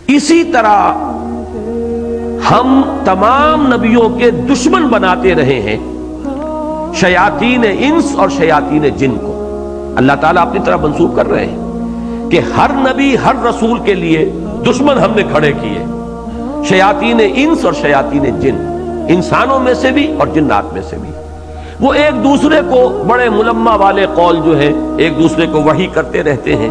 اسی طرح ہم تمام نبیوں کے دشمن بناتے رہے ہیں شیاطین انس اور شیاطین جن کو. اللہ تعالیٰ اپنی طرف منسوب کر رہے ہیں کہ ہر نبی ہر رسول کے لیے دشمن ہم نے کھڑے کیے، شیاطین انس اور شیاطین جن، انسانوں میں سے بھی اور جنات میں سے بھی. وہ ایک دوسرے کو بڑے ملمہ والے قول جو ہے ایک دوسرے کو وحی کرتے رہتے ہیں.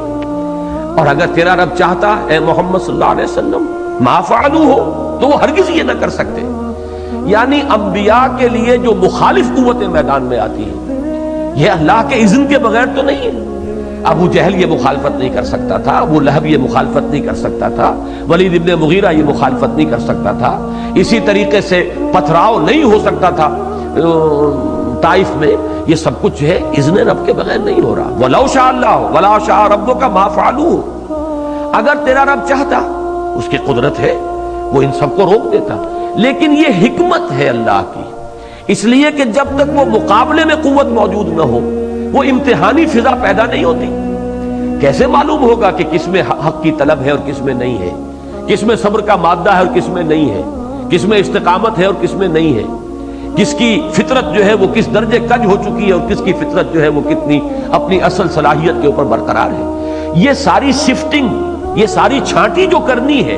اور اگر تیرا رب چاہتا اے محمد صلی اللہ علیہ وسلم ما فعلوہ تو وہ ہرگز یہ نہ کر سکتے. یعنی انبیاء کے لیے جو مخالف قوتیں میدان میں آتی ہیں یہ اللہ کے اذن کے بغیر تو نہیں ہے. ابو جہل یہ مخالفت نہیں کر سکتا تھا، ابو لہب یہ مخالفت نہیں کر سکتا تھا، ولید ابن مغیرہ یہ مخالفت نہیں کر سکتا تھا. اسی طریقے سے پتھراؤ نہیں ہو سکتا تھا طائف میں. یہ سب کچھ جو ہے اذن رب کے بغیر نہیں ہو رہا. وَلَوْ شَاءَ اللَّهُ وَلَا شَاءَ رَبُّكَ مَا فَعَلُوهُ، اگر تیرا رب چاہتا، اس کی قدرت ہے، وہ ان سب کو روک دیتا. لیکن یہ حکمت ہے اللہ کی، اس لیے کہ جب تک وہ مقابلے میں قوت موجود نہ ہو وہ امتحانی فضا پیدا نہیں ہوتی. کیسے معلوم ہوگا کہ کس میں حق کی طلب ہے اور کس میں نہیں ہے، کس میں صبر کا مادہ ہے اور کس میں نہیں ہے، کس میں استقامت ہے اور کس میں نہیں ہے، کس کی فطرت جو ہے وہ کس درجے کج ہو چکی ہے اور کس کی فطرت جو ہے وہ کتنی اپنی اصل صلاحیت کے اوپر برقرار ہے. یہ ساری شفٹنگ، یہ ساری چھانٹی جو کرنی ہے،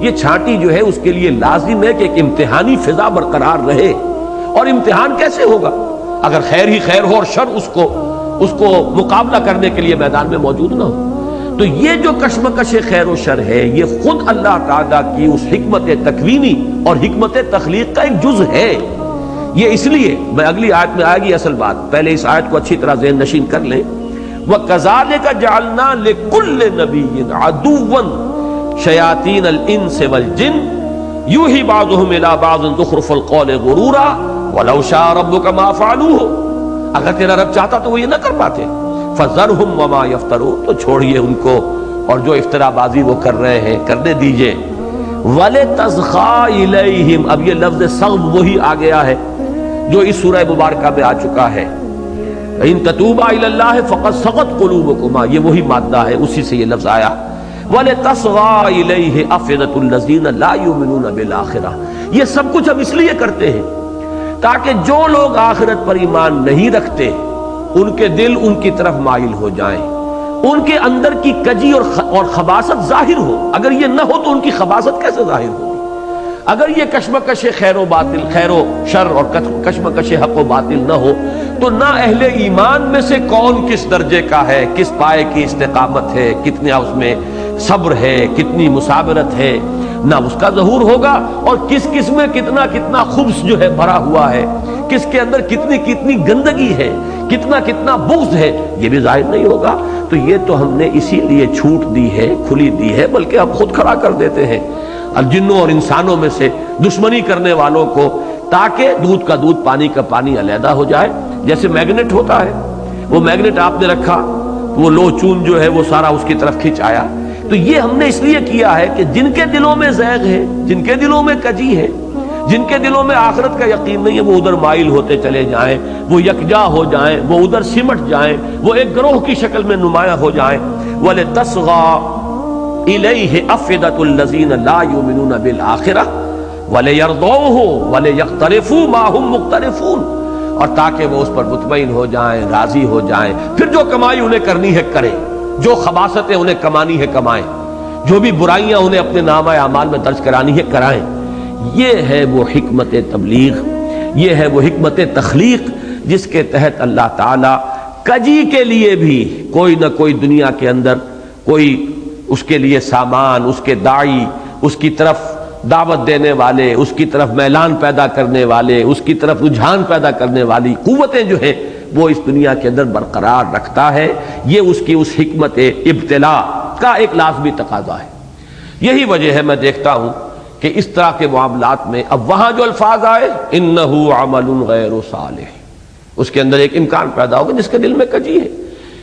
یہ چھانٹی جو ہے اس کے لیے لازم ہے کہ ایک امتحانی فضا برقرار رہے. اور امتحان کیسے ہوگا اگر خیر ہی خیر ہو اور شر اس کو مقابلہ کرنے کے لیے میدان میں موجود نہ ہو. تو یہ جو کشمکش خیر و شر ہے یہ خود اللہ تعالیٰ کی اس حکمت تکوینی اور حکمت تخلیق کا ایک جز ہے. یہ اس لیے میں اگلی آیت میں آئے گی اصل بات، پہلے اس آیت کو اچھی طرح ذہن نشین کر لیں. وَكَذَلِكَ جَعَلْنَا لِكُلِّ نَبِيٍّ عَدُوًّا شَيَاطِينَ الْإِنسِ وَالْجِنِّ يُوحِي بَعْضُهُمْ إِلَىٰ بَعْضٍ زُخْرُفَ الْقَوْلِ غُرُورًا وَلَوْ شَاءَ رَبُّكَ مَا فَعَلُوهُ، اگر تیرا رب چاہتا تو وہ یہ نہ کر پاتے. فَذَرْهُمْ وَمَا يَفْتَرُونَ، تو چھوڑیے ان کو اور جو افترا بازی وہ کر رہے ہیں کرنے دیجئے. وَلِتَصْغَىٰ إِلَيْهِمْ، اب یہ لفظ صغب وہی آ گیا ہے جو اس سورہ مبارکہ میں آ چکا ہے. ان تتوبا الی اللہ فقد صغت قلوبکما، یہ وہی مادہ ہے، اسی سے یہ لفظ آیا. وَلِتَصْغَىٰ إِلَيْهِ أَفْئِدَةُ الَّذِينَ لَا يُؤْمِنُونَ بِالْآخِرَةِ، یہ سب کچھ ہم اس لیے کرتے ہیں تاکہ جو لوگ آخرت پر ایمان نہیں رکھتے ان کے دل ان کی طرف مائل ہو جائیں، ان کے اندر کی کجی اور خباثت ظاہر ہو. اگر یہ نہ ہو تو ان کی خباثت کیسے ظاہر ہوگی؟ اگر یہ کشمکش خیر و باطل، خیر و شر اور کشمکش حق و باطل نہ ہو تو نہ اہل ایمان میں سے کون کس درجے کا ہے، کس پائے کی استقامت ہے، کتنا اس میں صبر ہے، کتنی مسابرت ہے، نہ اس کا ظہور ہوگا. اور کس میں کتنا خبث جو ہے بھرا ہوا ہے، کس کے اندر کتنی گندگی ہے، کتنا بغض ہے، یہ بھی ظاہر نہیں ہوگا. تو یہ تو ہم نے اسی لیے چھوٹ دی ہے، کھلی دی ہے، بلکہ اب خود کھڑا کر دیتے ہیں الجنوں اور انسانوں میں سے دشمنی کرنے والوں کو، تاکہ دودھ کا دودھ پانی کا پانی علیحدہ ہو جائے. جیسے میگنیٹ ہوتا ہے، وہ میگنیٹ آپ نے رکھا، وہ لو چون جو ہے وہ سارا اس کی طرف کھینچ آیا. تو یہ ہم نے اس لیے کیا ہے کہ جن کے دلوں میں زیغ ہے، جن کے دلوں میں کجی ہے، جن کے دلوں میں آخرت کا یقین نہیں ہے، وہ ادھر مائل ہوتے چلے جائیں، وہ یکجا ہو جائیں، وہ ادھر سمٹ جائیں، وہ ایک گروہ کی شکل میں نمایاں ہو جائیں. وَلِتَصْغَىٰ إِلَيْهِ أَفْئِدَةُ الَّذِينَ لَا يُؤْمِنُونَ بِالْآخِرَةِ وَلِيَرْضَوْهُ وَلِيَقْتَرِفُوا مَا هُمْ مُقْتَرِفُونَ، اور تاکہ وہ اس پر مطمئن ہو جائیں، راضی ہو جائیں، پھر جو کمائی انہیں کرنی ہے کریں، جو خباثتیں انہیں کمانی ہے کمائیں، جو بھی برائیاں انہیں اپنے نامہ اعمال میں درج کرانی ہے کرائیں. یہ ہے وہ حکمت تبلیغ، یہ ہے وہ حکمت تخلیق جس کے تحت اللہ تعالی کجی کے لیے بھی کوئی نہ کوئی دنیا کے اندر کوئی اس کے لیے سامان، اس کے داعی، اس کی طرف دعوت دینے والے، اس کی طرف میلان پیدا کرنے والے، اس کی طرف رجحان پیدا کرنے والی قوتیں جو ہیں وہ اس دنیا کے اندر برقرار رکھتا ہے. یہ اس کی اس حکمت ابتلاء کا ایک لازمی تقاضا ہے. یہی وجہ ہے میں دیکھتا ہوں کہ اس طرح کے معاملات میں اب وہاں جو الفاظ آئے انہ عمل غیر صالح، اس کے اندر ایک امکان پیدا ہوگا جس کے دل میں کجی ہے.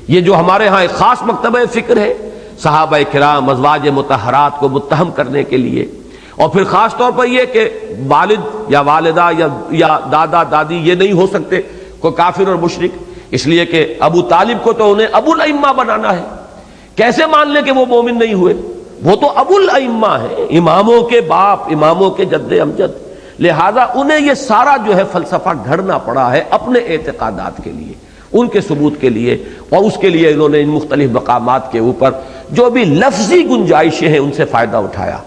یہ جو ہمارے ہاں ایک خاص مکتبہ فکر ہے صحابہ کرام ازواج مطہرات کو متہم کرنے کے لیے، اور پھر خاص طور پر یہ کہ والد یا والدہ یا دادا دادی یہ نہیں ہو سکتے کوئی کافر اور مشرک، اس لیے کہ ابو طالب کو تو انہیں ابو الائمہ بنانا ہے. کیسے مان لیں کہ وہ مومن نہیں ہوئے؟ وہ تو ابو الائمہ ہیں، اماموں کے باپ، اماموں کے جد امجد، لہذا انہیں یہ سارا جو ہے فلسفہ گھڑنا پڑا ہے اپنے اعتقادات کے لیے، ان کے ثبوت کے لیے، اور اس کے لیے انہوں نے ان مختلف مقامات کے اوپر جو بھی لفظی گنجائشیں ہیں ان سے فائدہ اٹھایا۔